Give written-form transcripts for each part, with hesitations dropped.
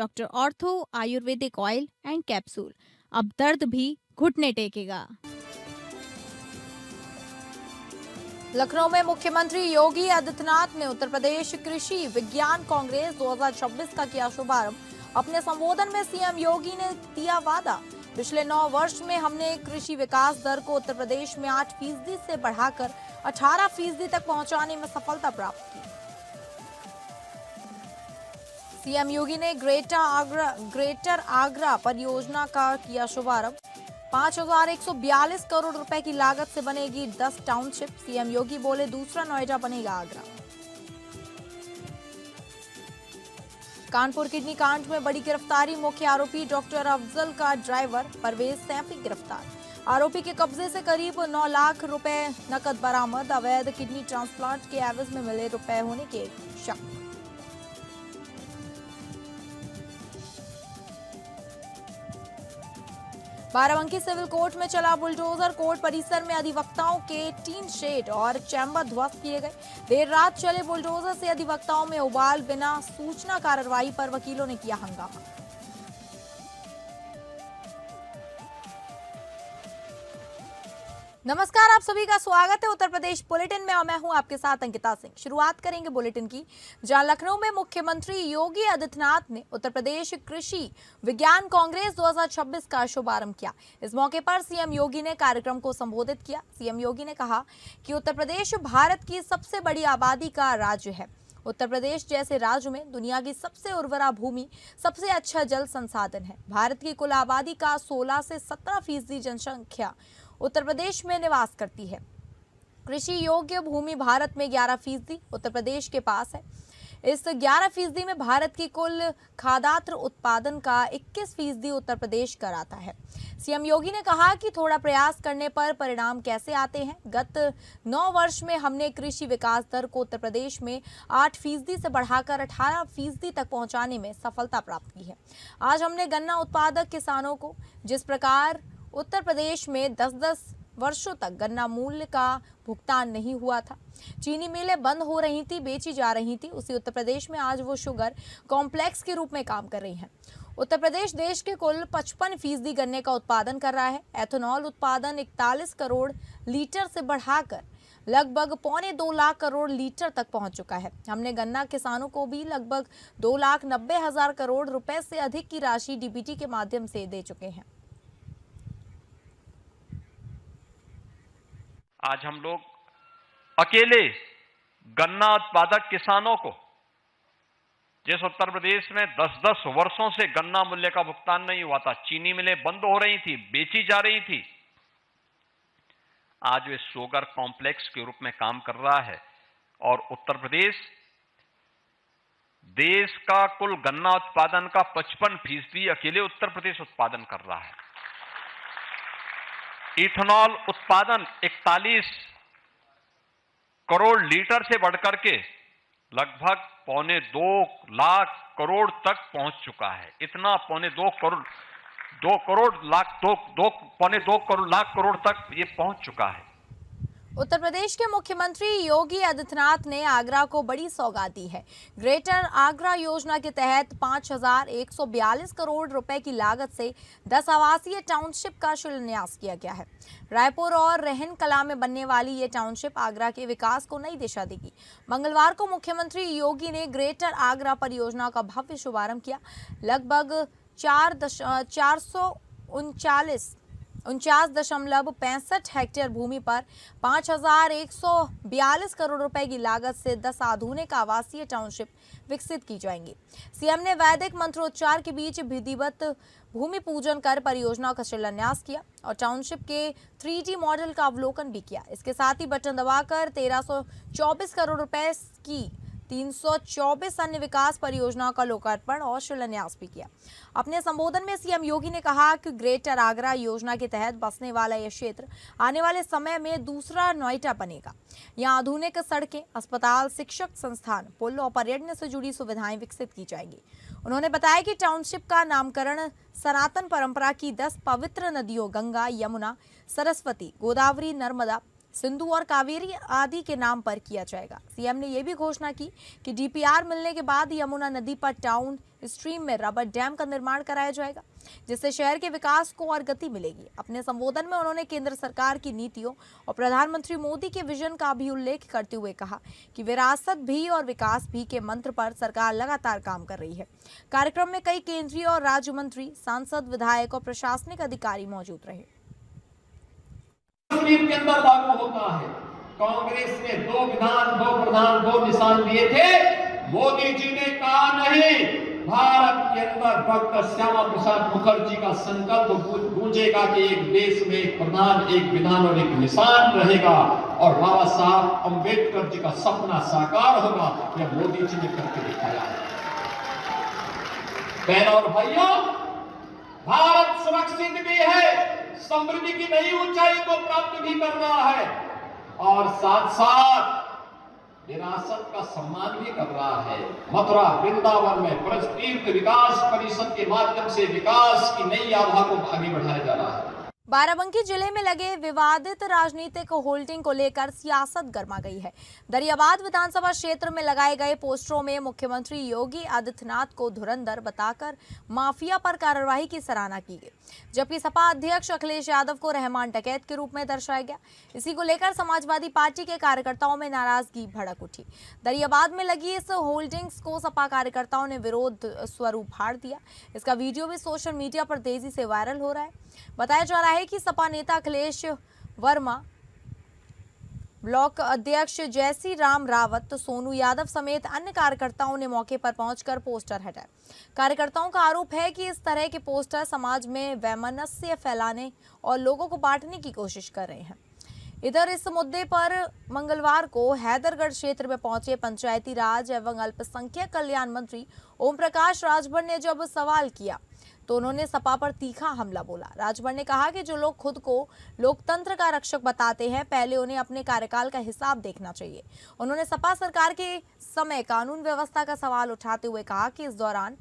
Doctor ortho Ayurvedic oil and capsule. अब दर्द भी घुटने टेकेगा। लखनऊ में मुख्यमंत्री योगी आदित्यनाथ ने उत्तर प्रदेश कृषि विज्ञान कांग्रेस 2026 का किया शुभारंभ। अपने संबोधन में सीएम योगी ने दिया वादा, पिछले 9 वर्ष में हमने कृषि विकास दर को उत्तर प्रदेश में 8% से बढ़ाकर 18% तक पहुंचाने में सफलता प्राप्त की। सीएम योगी ने ग्रेटर आगरा परियोजना का किया शुभारंभ। 5,142 करोड़ रुपए की लागत से बनेगी 10 टाउनशिप। सीएम योगी बोले, दूसरा नोएडा बनेगा आगरा। कानपुर किडनी कांड में बड़ी गिरफ्तारी, मुख्य आरोपी डॉक्टर अफजल का ड्राइवर परवेज सैफी गिरफ्तार। आरोपी के कब्जे से करीब 9 लाख रुपए नकद बरामद। अवैध किडनी ट्रांसप्लांट के एवज में मिले रुपए होने के शक। बाराबंकी सिविल कोर्ट में चला बुलडोजर। कोर्ट परिसर में अधिवक्ताओं के टीन शेड और चैम्बर ध्वस्त किए गए। देर रात चले बुलडोजर से अधिवक्ताओं में उबाल, बिना सूचना कार्रवाई पर वकीलों ने किया हंगामा। नमस्कार, आप सभी का स्वागत है उत्तर प्रदेश बुलेटिन में और मैं हूं आपके साथ अंकिता सिंह। शुरुआत करेंगे बुलेटिन की, जहां लखनऊ में मुख्यमंत्री योगी आदित्यनाथ ने उत्तर प्रदेश कृषि विज्ञान कांग्रेस 2026 का शुभारंभ किया। इस मौके पर सीएम योगी ने कार्यक्रम को संबोधित किया। सीएम योगी ने कहा कि उत्तर प्रदेश भारत की सबसे बड़ी आबादी का राज्य है। उत्तर प्रदेश जैसे राज्य में दुनिया की सबसे उर्वरा भूमि, सबसे अच्छा जल संसाधन है। भारत की कुल आबादी का 16 से 17% जनसंख्या उत्तर प्रदेश में निवास करती है। कृषि योग्य भूमि भारत में 11% उत्तर प्रदेश के पास है। इस 11% में भारत की कुल खाद्यान्न उत्पादन का 21% उत्तर प्रदेश कराता है। सीएम योगी ने कहा कि थोड़ा प्रयास करने पर परिणाम कैसे आते हैं। गत 9 वर्ष में हमने कृषि विकास दर को उत्तर प्रदेश में 8% से बढ़ाकर 18% तक पहुंचाने में सफलता प्राप्त की है। आज हमने गन्ना उत्पादक किसानों को, जिस प्रकार उत्तर प्रदेश में 10-10 वर्षों तक गन्ना मूल्य का भुगतान नहीं हुआ था, चीनी मिलें बंद हो रही थी, बेची जा रही थी, उसी उत्तर प्रदेश में आज वो शुगर कॉम्प्लेक्स के रूप में काम कर रही हैं। उत्तर प्रदेश देश के कुल 55% गन्ने का उत्पादन कर रहा है। एथेनॉल उत्पादन 41 करोड़ लीटर से बढ़ाकर लगभग 1.25 लाख करोड़ लीटर तक पहुंच चुका है। हमने गन्ना किसानों को भी लगभग 2,90,000 करोड़ रुपए से अधिक की राशि डीबीटी के माध्यम से दे चुके हैं। आज हम लोग अकेले गन्ना उत्पादक किसानों को, जिस उत्तर प्रदेश में 10-10 वर्षों से गन्ना मूल्य का भुगतान नहीं हुआ था, चीनी मिलें बंद हो रही थी, बेची जा रही थी, आज वे शुगर कॉम्प्लेक्स के रूप में काम कर रहा है। और उत्तर प्रदेश देश का कुल गन्ना उत्पादन का 55% अकेले उत्तर प्रदेश उत्पादन कर रहा है। इथेनॉल उत्पादन 41 करोड़ लीटर से बढ़कर के लगभग 1.25 लाख करोड़ तक पहुंच चुका है। इतना 2 लाख करोड़ तक ये पहुंच चुका है। उत्तर प्रदेश के मुख्यमंत्री योगी आदित्यनाथ ने आगरा को बड़ी सौगात दी है। ग्रेटर आगरा योजना के तहत 5,142 करोड़ रुपए की लागत से 10 आवासीय टाउनशिप का शिलान्यास किया गया है। रायपुर और रहन कला में बनने वाली ये टाउनशिप आगरा के विकास को नई दिशा देगी। मंगलवार को मुख्यमंत्री योगी ने ग्रेटर आगरा परियोजना का भव्य शुभारंभ किया। लगभग 49.65 हेक्टेयर भूमि पर 5,142 करोड़ रुपए की लागत से 10 आधुनिक आवासीय टाउनशिप विकसित की जाएंगी। सीएम ने वैदिक मंत्रोच्चार के बीच विधिवत भूमि पूजन कर परियोजना का शिलान्यास किया और टाउनशिप के 3D मॉडल का अवलोकन भी किया। इसके साथ ही बटन दबाकर 1,324 करोड़ रुपए की 324 अन्य विकास परियोजनाओं का लोकार्पण और शिलान्यास भी किया। अपने संबोधन में सीएम योगी ने कहा कि ग्रेटर आगरा योजना के तहत बसने वाला यह क्षेत्र आने वाले समय में दूसरा नोएडा बनेगा। यहाँ आधुनिक सड़कें, अस्पताल, शिक्षक संस्थान, पुल और पर्यटन से जुड़ी सुविधाएं विकसित की जाएंगी। उन्होंने बताया कि टाउनशिप का नामकरण सनातन परंपरा की 10 पवित्र नदियों गंगा, यमुना, सरस्वती, गोदावरी, नर्मदा, सिंधु और कावेरी आदि के नाम पर किया जाएगा। सीएम ने यह भी घोषणा की कि डीपीआर मिलने के बाद यमुना नदी पर टाउन स्ट्रीम में रबर डैम का निर्माण कराया जाएगा, जिससे शहर के विकास को और गति मिलेगी। अपने संबोधन में उन्होंने केंद्र सरकार की नीतियों और प्रधानमंत्री मोदी के विजन का भी उल्लेख करते हुए कहा कि विरासत भी और विकास भी के मंत्र पर सरकार लगातार काम कर रही है। कार्यक्रम में कई केंद्रीय और राज्य मंत्री, सांसद, विधायक और प्रशासनिक अधिकारी मौजूद रहे। कश्मीर के अंदर लागू होता है। कांग्रेस ने 2 विधान, 2 प्रधान, 2 निशान दिए थे। मोदी जी ने कहा नहीं, भारत के अंदर डॉक्टर श्यामा प्रसाद मुखर्जी का संकल्प गूंजेगा कि एक देश में एक प्रधान, एक विधान और एक निशान रहेगा और बाबा साहब अंबेडकर जी का सपना साकार होगा। यह मोदी जी ने करके दिखाया है। बहनों और भाइयों, भारत सुरक्षित भी है, समृद्धि की नई ऊंचाई को प्राप्त भी कर रहा है और साथ साथ विरासत का सम्मान भी कर रहा है। मथुरा, वृंदावन में ब्रज तीर्थ विकास परिषद के माध्यम से विकास की नई आभा को आगे बढ़ाया जा रहा है। बाराबंकी जिले में लगे विवादित राजनीतिक होल्डिंग को लेकर सियासत गर्मा गई है। दरियाबाद विधानसभा क्षेत्र में लगाए गए पोस्टरों में मुख्यमंत्री योगी आदित्यनाथ को धुरंधर बताकर माफिया पर कार्रवाई की सराहना की गई, जबकि सपा अध्यक्ष अखिलेश यादव को रहमान डकैत के रूप में दर्शाया गया। इसी को लेकर समाजवादी पार्टी के कार्यकर्ताओं में नाराजगी भड़क उठी। दरियाबाद में लगी इस होल्डिंग्स को सपा कार्यकर्ताओं ने विरोध स्वरूप फाड़ दिया। इसका वीडियो भी सोशल मीडिया पर तेजी से वायरल हो रहा है। बताया जा रहा है कि सपा नेता अखिलेश वर्मा, ब्लॉक अध्यक्ष जयसी राम रावत, सोनू यादव समेत अन्य कार्यकर्ताओं ने मौके पर पहुंचकर पोस्टर हटाए। कार्यकर्ताओं का आरोप है कि इस तरह के पोस्टर समाज में वैमनस्य फैलाने और लोगों को बांटने की कोशिश कर रहे हैं। इधर इस मुद्दे पर मंगलवार को हैदरगढ़ क्षेत्र में पहुंचे पंचायती राज एवं अल्पसंख्यक कल्याण मंत्री ओम प्रकाश राजभर ने जब सवाल किया तो उन्होंने सपा पर तीखा हमला बोला। राजभर ने कहा कि जो लोग खुद को लोकतंत्र का रक्षक बताते हैं, पहले उन्हें अपने कार्यकाल का हिसाब देखना चाहिए। उन्होंने सपा सरकार के समय कानून व्यवस्था का सवाल उठाते हुए कहा कि इस दौरान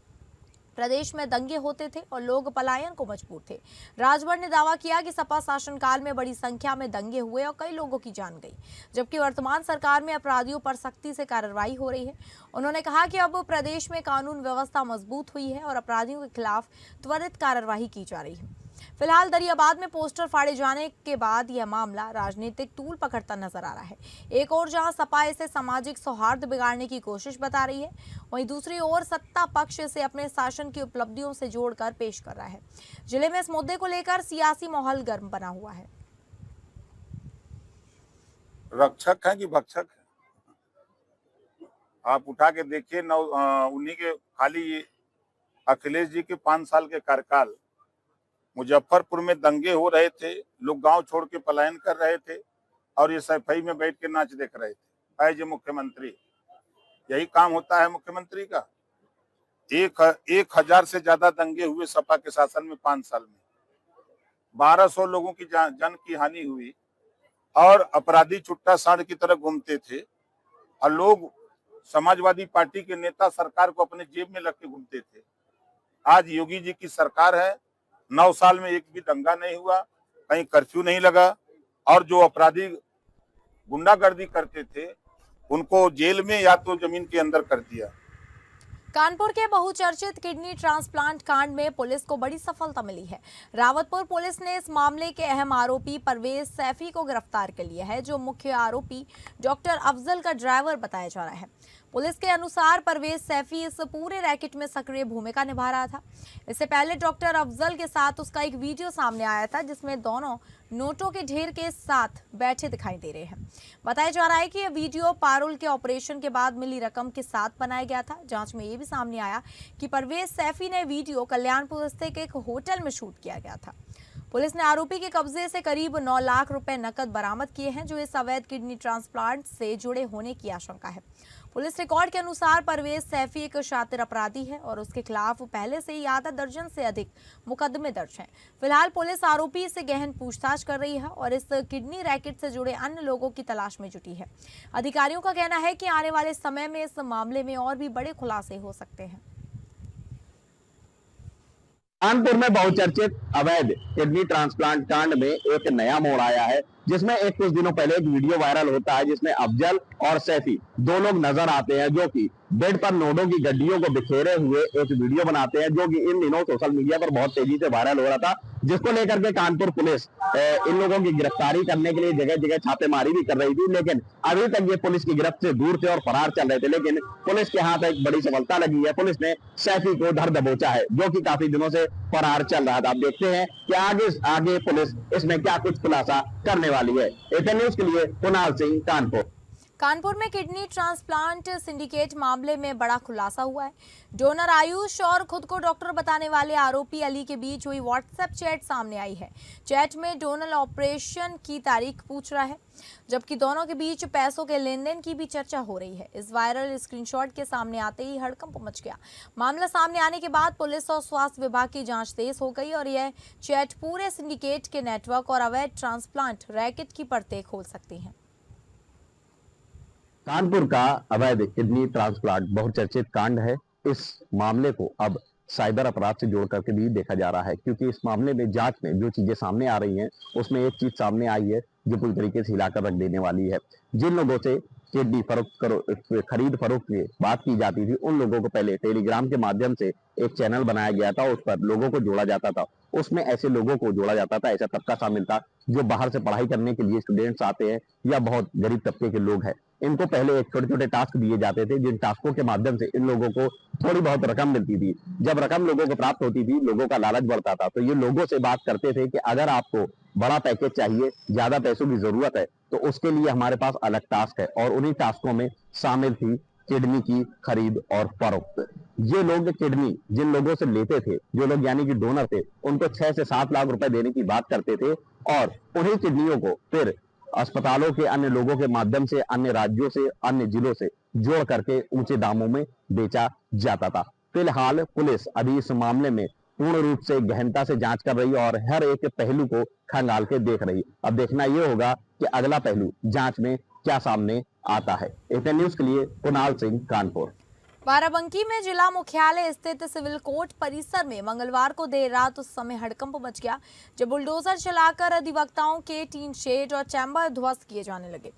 प्रदेश में दंगे होते थे और लोग पलायन को मजबूर थे। राजभर ने दावा किया कि सपा शासनकाल में बड़ी संख्या में दंगे हुए और कई लोगों की जान गई, जबकि वर्तमान सरकार में अपराधियों पर सख्ती से कार्रवाई हो रही है। उन्होंने कहा कि अब प्रदेश में कानून व्यवस्था मजबूत हुई है और अपराधियों के खिलाफ त्वरित कार्रवाई की जा रही है। फिलहाल दरियाबाद में पोस्टर फाड़े जाने के बाद यह मामला राजनीतिक तूल पकड़ता नजर आ रहा है। एक ओर जहां सपा इसे सामाजिक सौहार्द बिगाड़ने की कोशिश बता रही है, वहीं दूसरी ओर सत्ता पक्ष इसे अपने शासन की उपलब्धियों से जोड़कर पेश कर रहा है। जिले में इस मुद्दे को लेकर सियासी माहौल गर्म बना हुआ है। रक्षक है कि भक्षक है, आप उठा के देखिए। उन्हीं के खाली अखिलेश जी के 5 साल के कार्यकाल, मुजफ्फरपुर में दंगे हो रहे थे, लोग गांव छोड़ के पलायन कर रहे थे और ये सफाई में बैठ के नाच देख रहे थे। एज मुख्यमंत्री यही काम होता है मुख्यमंत्री का। 1000 से ज्यादा दंगे हुए सपा के शासन में 5 साल में। 1200 लोगों की जान की हानि हुई और अपराधी छुट्टा सांड की तरह घूमते थे और लोग, समाजवादी पार्टी के नेता सरकार को अपने जेब में रख के घूमते थे। आज योगी जी की सरकार है, 9 साल में एक भी दंगा नहीं हुआ, कहीं कर्फ्यू नहीं लगा और जो अपराधी गुंडागर्दी करते थे उनको जेल में या तो जमीन के अंदर कर दिया। कानपुर के बहुचर्चित किडनी ट्रांसप्लांट कांड में पुलिस को बड़ी सफलता मिली है। रावतपुर पुलिस ने इस मामले के अहम आरोपी परवेज सैफी को गिरफ्तार कर लिया है, जो मुख्य आरोपी डॉक्टर अफजल का ड्राइवर बताया जा रहा है। पुलिस के अनुसार परवेज सैफी इस पूरे रैकेट में सक्रिय भूमिका निभा रहा था। इससे पहले डॉक्टर अफजल के साथ उसका एक वीडियो सामने आया था, जिसमें दोनों नोटों के ढेर के साथ बैठे दिखाई दे रहे हैं। बताया जा रहा है कि यह वीडियो पारुल के ऑपरेशन के बाद मिली रकम के साथ बनाया गया था। जांच में यह भी सामने आया कि परवेज सैफी ने वीडियो कल्याणपुर स्थित एक होटल में शूट किया गया था। पुलिस ने आरोपी के कब्जे से करीब 9 लाख रुपए नकद बरामद किए हैं, जो इस अवैध किडनी ट्रांसप्लांट से जुड़े होने की आशंका है। पुलिस रिकॉर्ड के अनुसार परवेज सैफी एक शातिर अपराधी है और उसके खिलाफ पहले से ही आधा दर्जन से अधिक मुकदमे दर्ज हैं। फिलहाल पुलिस आरोपी से गहन पूछताछ कर रही है और इस किडनी रैकेट से जुड़े अन्य लोगों की तलाश में जुटी है। अधिकारियों का कहना है कि आने वाले समय में इस मामले में और भी बड़े खुलासे हो सकते हैं। कानपुर में बहुचर्चित अवैध किडनी ट्रांसप्लांट कांड में एक नया मोड़ आया है। जिसमें एक कुछ दिनों पहले एक वीडियो वायरल होता है जिसमें अफजल और सैफी दो लोग नजर आते हैं जो कि बेड पर नोटों की गड्डियों को बिखेरे हुए एक वीडियो बनाते हैं, जो कि इन दिनों सोशल मीडिया पर बहुत तेजी से वायरल हो रहा था, जिसको लेकर के कानपुर पुलिस इन लोगों की गिरफ्तारी करने के लिए जगह जगह छापेमारी भी कर रही थी। लेकिन अभी तक ये पुलिस की गिरफ्त से दूर थे और फरार चल रहे थे। लेकिन पुलिस के हाथ एक बड़ी सफलता लगी है, पुलिस ने सैफी को धर दबोचा है जो कि काफी दिनों से फरार चल रहा था। आप देखते हैं कि आगे पुलिस इसमें क्या कुछ खुलासा करने वाली है। एपीएन न्यूज के लिए कुणाल सिंह, कानपुर। कानपुर में किडनी ट्रांसप्लांट सिंडिकेट मामले में बड़ा खुलासा हुआ है। डोनर आयुष और खुद को डॉक्टर बताने वाले आरोपी अली के बीच हुई व्हाट्सएप चैट सामने आई है। चैट में डोनर ऑपरेशन की तारीख पूछ रहा है, जबकि दोनों के बीच पैसों के लेन देन की भी चर्चा हो रही है। इस वायरल स्क्रीनशॉट के सामने आते ही हड़कंप मच गया। मामला सामने आने के बाद पुलिस और स्वास्थ्य विभाग की जांच तेज हो गई और यह चैट पूरे सिंडिकेट के नेटवर्क और अवैध ट्रांसप्लांट रैकेट की परतें खोल सकती है। कानपुर का अवैध किडनी ट्रांसप्लांट बहुचर्चित कांड है। इस मामले को अब साइबर अपराध से जोड़ करके भी देखा जा रहा है, क्योंकि इस मामले में जांच में जो चीजें सामने आ रही हैं उसमें एक चीज सामने आई है जो पूरी तरीके से हिलाकर रख देने वाली है। जिन लोगों से किडनी खरीद फरोख्त की बात की जाती थी, उन लोगों को पहले टेलीग्राम के माध्यम से एक चैनल बनाया गया था, उस पर लोगों को जोड़ा जाता था। उसमें ऐसे लोगों को जोड़ा जाता था, ऐसा तबका शामिल था जो बाहर से पढ़ाई करने के लिए स्टूडेंट्स आते हैं या बहुत गरीब तबके के लोग हैं। इनको पहले एक छोटे छोटे टास्क दिए जाते थे, जिन टास्कों के माध्यम से इन लोगों को थोड़ी बहुत रकम मिलती थी। जब रकम लोगों को प्राप्त होती थी, लोगों का लालच बढ़ता था, तो ये लोगों से बात करते थे कि अगर आपको बड़ा पैकेज चाहिए, ज्यादा पैसों की जरूरत है, तो उसके लिए हमारे पास अलग टास्क है। और उन्हीं टास्कों में शामिल थी किडनी की खरीद और फरोख्त। ये लोग किडनी जिन लोगों से लेते थे, जो लोग यानी कि डोनर थे, उनको 6 से 7 लाख रुपए देने की बात करते थे और उन्हीं किडनियों को फिर अस्पतालों के अन्य लोगों के माध्यम से, अन्य राज्यों से, अन्य जिलों से जोड़ करके ऊंचे दामों में बेचा जाता था। फिलहाल पुलिस अभी इस मामले में पूर्ण रूप से गहनता से जांच कर रही है और हर एक पहलू को खंगाल के देख रही है। अब देखना यह होगा कि अगला पहलू जांच में क्या सामने आता है। एपीएन न्यूज के लिए कुणाल सिंह, कानपुर। बाराबंकी में जिला मुख्यालय स्थित सिविल कोर्ट परिसर में मंगलवार को देर रात उस समय हड़कंप मच गया जब बुलडोजर चलाकर अधिवक्ताओं के टीन शेड और चैम्बर ध्वस्त किए जाने लगे।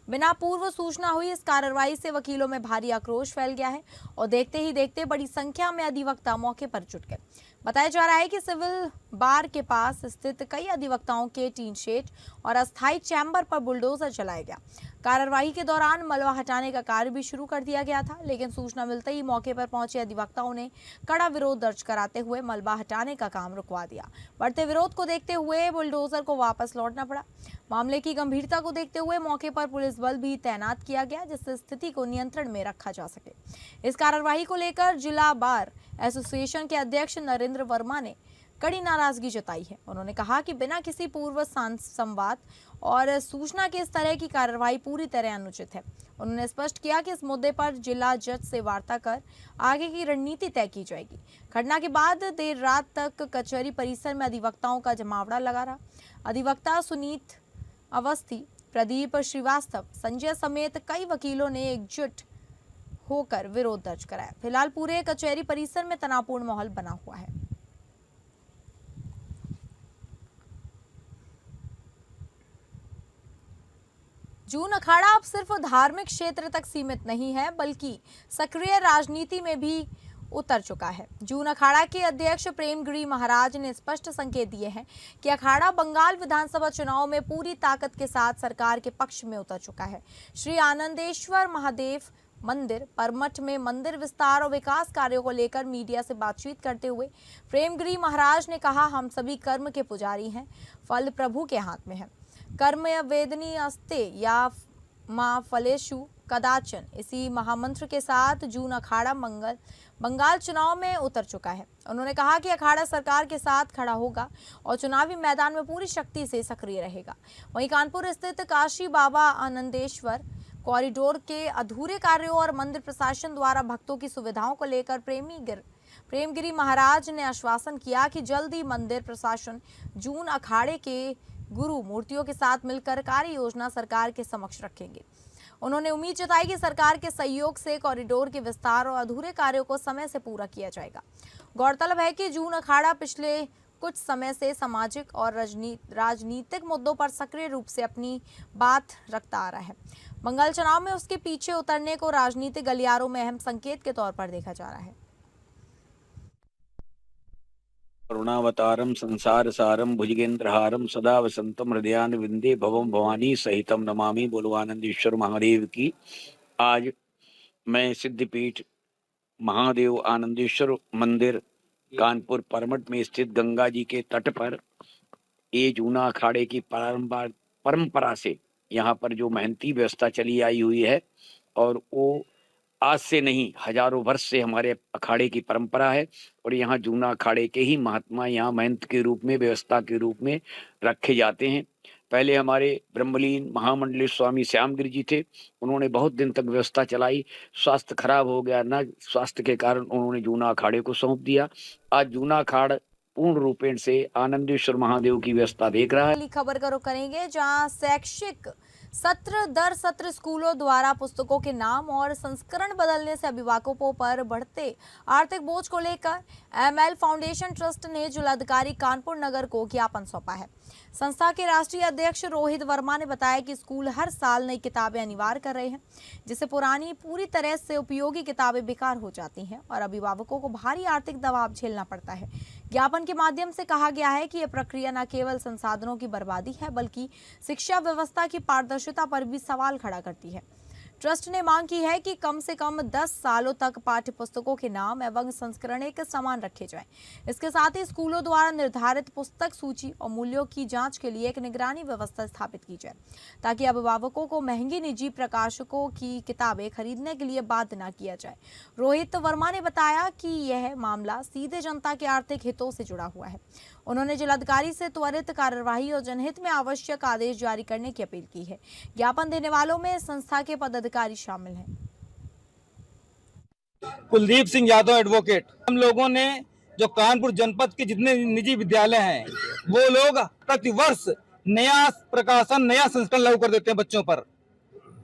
बिना पूर्व सूचना हुई इस कार्रवाई से वकीलों में भारी आक्रोश फैल गया है और देखते ही देखते बड़ी संख्या में अधिवक्ता मौके पर जुट गए। बताया जा रहा है कि सिविल बार के पास स्थित कई अधिवक्ताओं के टीन शेड और अस्थायी चैम्बर पर बुलडोजर चलाया गया। कार्यवाही के दौरान मलबा हटाने का कार्य भी शुरू कर दिया गया था, लेकिन सूचना मिलते ही मौके पर पहुंचे अधिवक्ताओं ने कड़ा विरोध दर्ज कराते हुए मलबा हटाने का काम रुकवा दिया। बढ़ते विरोध को देखते हुए बुलडोजर को वापस लौटना पड़ा। मामले की गंभीरता को देखते हुए मौके पर पुलिस बल भी तैनात किया गया, जिससे स्थिति को नियंत्रण में रखा जा सके। इस कार्यवाही को लेकर जिला बार एसोसिएशन के अध्यक्ष नरेंद्र वर्मा ने कड़ी नाराजगी जताई है। उन्होंने कहा कि बिना किसी पूर्व संवाद और सूचना के इस तरह की कार्रवाई पूरी तरह अनुचित है। उन्होंने स्पष्ट किया कि इस मुद्दे पर जिला जज से वार्ता कर आगे की रणनीति तय की जाएगी। घटना के बाद देर रात तक कचहरी परिसर में अधिवक्ताओं का जमावड़ा लगा रहा। अधिवक्ता सुनीत अवस्थी, प्रदीप श्रीवास्तव, संजय समेत कई वकीलों ने एकजुट होकर विरोध दर्ज कराया। फिलहाल पूरे कचहरी परिसर में तनावपूर्ण माहौल बना हुआ है। जून अखाड़ा अब सिर्फ धार्मिक क्षेत्र तक सीमित नहीं है, बल्कि सक्रिय राजनीति में भी उतर चुका है। जून अखाड़ा के अध्यक्ष प्रेमगिरी महाराज ने स्पष्ट संकेत दिए हैं कि अखाड़ा बंगाल विधानसभा चुनाव में पूरी ताकत के साथ सरकार के पक्ष में उतर चुका है। श्री आनंदेश्वर महादेव मंदिर परमठ में मंदिर विस्तार और विकास कार्यों को लेकर मीडिया से बातचीत करते हुए प्रेमगिरी महाराज ने कहा, हम सभी कर्म के पुजारी हैं, फल प्रभु के हाथ में है। कर्म वेदनी अस्ते या माँ फलेशु कदाचन, इसी महामंत्र के साथ जून अखाड़ा बंगाल चुनाव में उतर चुका है। उन्होंने कहा कि अखाड़ा सरकार के साथ खड़ा होगा और चुनावी मैदान में पूरी शक्ति से सक्रिय रहेगा। वहीं कानपुर स्थित काशी बाबा आनंदेश्वर कॉरिडोर के अधूरे कार्यों और मंदिर प्रशासन द्वारा भक्तों की सुविधाओं को लेकर प्रेमगिरी महाराज ने आश्वासन किया कि जल्द ही मंदिर प्रशासन जून अखाड़े के गुरु मूर्तियों के साथ मिलकर कार्य योजना सरकार के समक्ष रखेंगे। उन्होंने उम्मीद जताई कि सरकार के सहयोग से कॉरिडोर के विस्तार और अधूरे कार्यों को समय से पूरा किया जाएगा। गौरतलब है कि जून अखाड़ा पिछले कुछ समय से सामाजिक और राजनीतिक मुद्दों पर सक्रिय रूप से अपनी बात रखता आ रहा है। बंगाल चुनाव में उसके पीछे उतरने को राजनीतिक गलियारों में अहम संकेत के तौर पर देखा जा रहा है। करुणावतारम संसार सारम भुजगेंद्रहारम सदा वसंतम हृदयान विंदे भवम भवानी सहितम नमामि। बोलो आनंदेश्वर महादेव की। आज मैं सिद्धपीठ महादेव आनंदेश्वर मंदिर कानपुर परमठ में स्थित गंगा जी के तट पर ये जूना अखाड़े की परंपरा से यहाँ पर जो मेहनती व्यवस्था चली आई हुई है, और वो आज से नहीं हजारों वर्ष से हमारे अखाड़े की परंपरा है। और यहाँ जूना अखाड़े के ही महात्मा यहाँ महंत के रूप में, व्यवस्था के रूप में रखे जाते हैं। पहले हमारे ब्रह्मलीन महामंडलेश्वर स्वामी श्यामगिरी जी थे, उन्होंने बहुत दिन तक व्यवस्था चलाई। स्वास्थ्य खराब हो गया, न स्वास्थ्य के कारण उन्होंने जूना अखाड़े को सौंप दिया। आज जूना अखाड़ा पूर्ण रूपेण से आनंदेश्वर महादेव की व्यवस्था देख रहा है। अगली खबर का रुख करेंगे, जहां शैक्षिक सत्र दर सत्र स्कूलों द्वारा पुस्तकों के नाम और संस्करण बदलने से अभिभावकों पर बढ़ते आर्थिक बोझ को लेकर एमएल फाउंडेशन ट्रस्ट ने जिलाधिकारी कानपुर नगर को ज्ञापन सौंपा है। संस्था के राष्ट्रीय अध्यक्ष रोहित वर्मा ने बताया कि स्कूल हर साल नई किताबें अनिवार्य कर रहे हैं, जिससे पुरानी पूरी तरह से उपयोगी किताबें बेकार हो जाती हैं और अभिभावकों को भारी आर्थिक दबाव झेलना पड़ता है। ज्ञापन के माध्यम से कहा गया है कि यह प्रक्रिया न केवल संसाधनों की बर्बादी है, बल्कि शिक्षा व्यवस्था की पारदर्शिता पर भी सवाल खड़ा करती है। ट्रस्ट ने मांग की है कि कम से कम 10 सालों तक पाठ्य पुस्तकों के नाम एवं संस्करण एक समान रखे जाएं। इसके साथ ही स्कूलों द्वारा निर्धारित पुस्तक सूची और मूल्यों की जांच के लिए एक निगरानी व्यवस्था स्थापित की जाए, ताकि अभिभावकों को महंगी निजी प्रकाशकों की किताबें खरीदने के लिए बाध्य न किया जाए। रोहित वर्मा ने बताया कि यह मामला सीधे जनता के आर्थिक हितों से जुड़ा हुआ है। उन्होंने जिलाधिकारी से त्वरित कार्यवाही और जनहित में आवश्यक आदेश जारी करने की अपील की है। ज्ञापन देने वालों में संस्था के पदाधिकारी शामिल हैं। कुलदीप सिंह यादव एडवोकेट। हम लोगों ने जो कानपुर जनपद के जितने निजी विद्यालय हैं, वो लोग प्रतिवर्ष नया प्रकाशन, नया संस्करण लागू कर देते हैं बच्चों पर।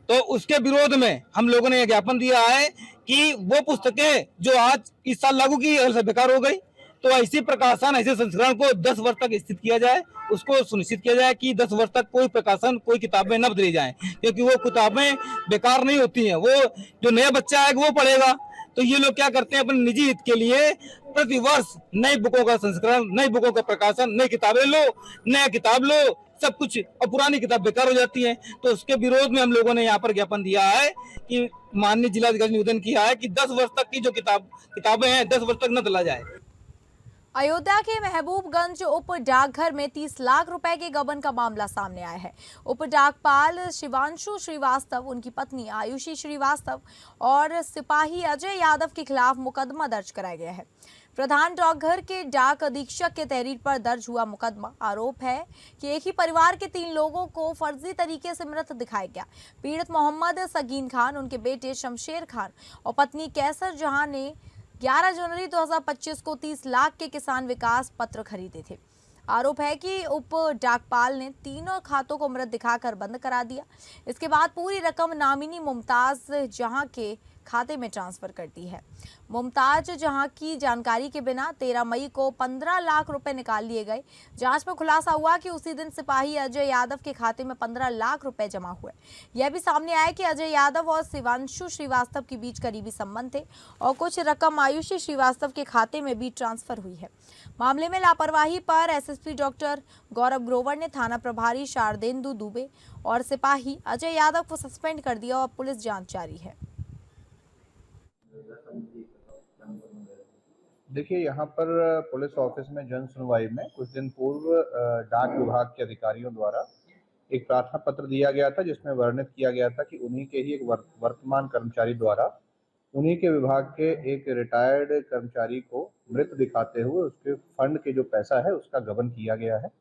तो उसके विरोध में हम लोगों ने यह ज्ञापन दिया है कि वो पुस्तकें जो आज इस साल लागू की बेकार हो गई, तो ऐसी प्रकाशन, ऐसे संस्करण को 10 वर्ष तक स्थित किया जाए। उसको सुनिश्चित किया जाए कि 10 वर्ष तक कोई प्रकाशन, कोई किताबें न बदली जाएं, क्योंकि वो किताबें बेकार नहीं होती हैं। वो जो नया बच्चा आएगा वो पढ़ेगा। तो ये लोग क्या करते हैं, अपने निजी हित के लिए प्रतिवर्ष नई बुकों का संस्करण, नई बुकों का प्रकाशन, नई किताबें लो, नया किताब लो, सब कुछ, और पुरानी किताब बेकार हो जाती है। तो उसके विरोध में हम लोगों ने यहाँ पर ज्ञापन दिया है कि माननीय जिलाधिकारी ने निवेदन किया है कि 10 वर्ष तक की जो किताबें हैं 10 वर्ष तक न बदला जाए। अयोध्या के महबूबगंज उप डाकघर में 30 लाख रुपए के गबन का मामला सामने आया है। उप डाकपाल शिवांशु श्रीवास्तव, उनकी पत्नी आयुषी श्रीवास्तव और सिपाही अजय यादव के खिलाफ मुकदमा दर्ज कराया गया है। प्रधान डाकघर के डाक अधीक्षक के तहरीर पर दर्ज हुआ मुकदमा। आरोप है कि एक ही परिवार के 3 लोगों को फर्जी तरीके से मृत दिखाया गया। पीड़ित मोहम्मद सगीन खान, उनके बेटे शमशेर खान और पत्नी कैसर जहां ने 11 जनवरी 2025 को 30 लाख के किसान विकास पत्र खरीदे थे। आरोप है कि उप डाकपाल ने तीनों खातों को मृत दिखाकर बंद करा दिया। इसके बाद पूरी रकम नामिनी मुमताज जहां के खाते में ट्रांसफर कर दी है। मुमताज जहां की जानकारी के बिना 13 मई को 15 लाख रुपए निकाल लिए गए। जांच में खुलासा हुआ कि उसी दिन सिपाही अजय यादव के खाते में 15 लाख रुपए जमा हुए। यह भी सामने आया कि अजय यादव और शिवांशु श्रीवास्तव के बीच करीबी संबंध थे और कुछ रकम आयुषी श्रीवास्तव के खाते में भी ट्रांसफर हुई है। मामले में लापरवाही पर एसएसपी डॉक्टर गौरव ग्रोवर ने थाना प्रभारी शारदेंदु दुबे और सिपाही अजय यादव को सस्पेंड कर दिया और पुलिस जांच जारी है। देखिए, यहाँ पर पुलिस ऑफिस में जन सुनवाई में कुछ दिन पूर्व डाक विभाग के अधिकारियों द्वारा एक प्रार्थना पत्र दिया गया था, जिसमें वर्णित किया गया था कि उन्हीं के ही एक वर्तमान कर्मचारी द्वारा उन्हीं के विभाग के एक रिटायर्ड कर्मचारी को मृत दिखाते हुए उसके फंड के जो पैसा है उसका गबन किया गया है।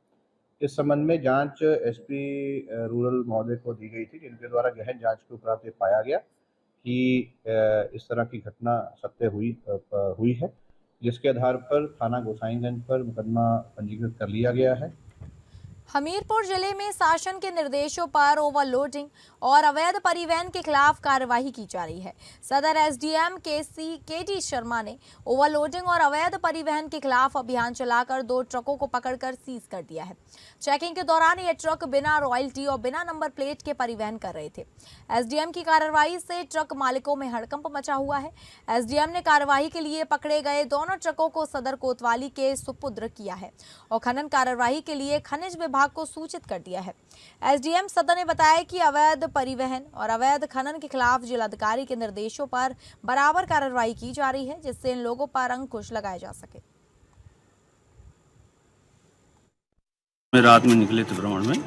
इस संबंध में जांच एसपी रूरल महोदय को दी गई थी, जिनके द्वारा गहन जांच के उपरांत ये पाया गया कि इस तरह की घटना सत्य हुई है, जिसके आधार पर थाना गोसाईगंज पर मुकदमा पंजीकृत कर लिया गया है। हमीरपुर जिले में शासन के निर्देशों पर ओवरलोडिंग और अवैध परिवहन के खिलाफ कार्यवाही की जा रही है। सदर एसडीएम केटी शर्मा ने ओवरलोडिंग और अवैध परिवहन के खिलाफ अभियान चलाकर 2 ट्रकों को पकड़कर सीज कर दिया है। चेकिंग के दौरान ये ट्रक बिना रॉयल्टी और बिना नंबर प्लेट के परिवहन कर रहे थे। एसडीएम की कार्रवाई से ट्रक मालिकों में हड़कंप मचा हुआ है। एसडीएम ने कार्रवाई के लिए पकड़े गए दोनों ट्रकों को सदर कोतवाली के सुपुर्द किया है और खनन कार्रवाई के लिए खनिज विभाग को सूचित कर दिया है। एसडीएम सदर ने बताया कि अवैध परिवहन और अवैध खनन के खिलाफ जिलाधिकारी के निर्देशों पर बराबर कार्रवाई की जा रही है, जिससे इन लोगों पर अंकुश लगाया जा सके। रात में निकले थे भ्रमण में,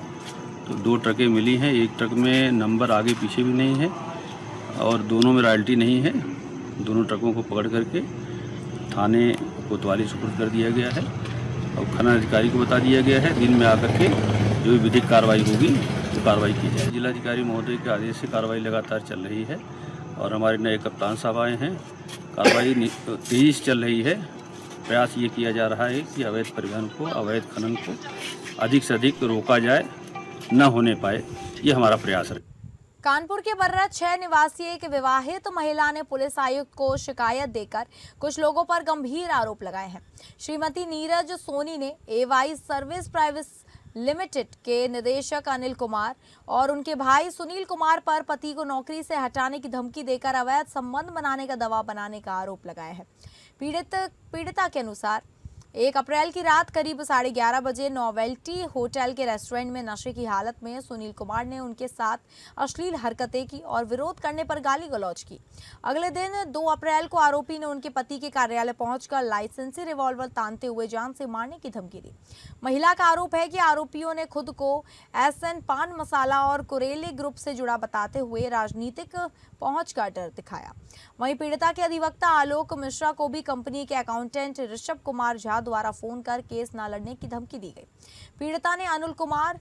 तो 2 ट्रकें मिली हैं। एक ट्रक में नंबर आगे पीछे भी नहीं है और दोनों में रॉयल्टी नहीं है। दोनों ट्रकों को पकड़ करके थाने कोतवाली सुपुर्द कर दिया गया है और खनन अधिकारी को बता दिया गया है दिन में आकर के जो भी विधिक कार्रवाई होगी तो कार्रवाई की जाए। जिलाधिकारी महोदय के आदेश से कार्रवाई लगातार चल रही है और हमारे नए कप्तान साहब आए हैं। कार्रवाई तेजी से चल रही है। प्रयास ये किया जा रहा है कि अवैध परिवहन को, अवैध खनन को अधिक से अधिक रोका जाए, न होने पाए, ये हमारा प्रयास है। कानपुर के बर्रा 6 निवासी एक विवाहित महिला ने पुलिस आयुक्त को शिकायत देकर कुछ लोगों पर गंभीर आरोप लगाए हैं। श्रीमती नीरज सोनी ने एवाई सर्विस प्राइवेट लिमिटेड के निदेशक अनिल कुमार और उनके भाई सुनील कुमार पर पति को नौकरी से हटाने की धमकी देकर अवैध संबंध बनाने का दबाव बनाने का आरोप लगाया है। पीड़िता के अनुसार 1 अप्रैल की रात करीब 11:30 बजे नोवेल्टी होटल के रेस्टोरेंट में नशे की हालत में सुनील कुमार ने उनके साथ अश्लील हरकतें की और विरोध करने पर गाली गलौज की। अगले दिन 2 अप्रैल को आरोपी ने उनके पति के कार्यालय पहुंचकर लाइसेंसी रिवॉल्वर तानते हुए जान से मारने की धमकी दी। महिला का आरोप है कि आरोपियों ने खुद को एसएन पान मसाला और कुरेले ग्रुप से जुड़ा बताते हुए राजनीतिक पहुंच का डर दिखाया। वहीं पीड़िता के अधिवक्ता आलोक मिश्रा को भी कंपनी के अकाउंटेंट ऋषभ कुमार झा द्वारा फोन कर केस न लड़ने की धमकी दी गई। पीड़िता ने अनिल कुमार,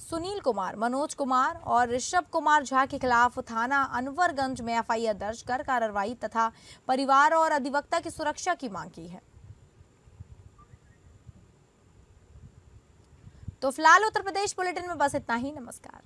सुनील कुमार, मनोज कुमार और ऋषभ कुमार झा के खिलाफ थाना अनवरगंज में एफआईआर दर्ज कर कार्रवाई तथा परिवार और अधिवक्ता की सुरक्षा की मांग की है। तो फिलहाल उत्तर प्रदेश बुलेटिन में बस इतना ही। नमस्कार।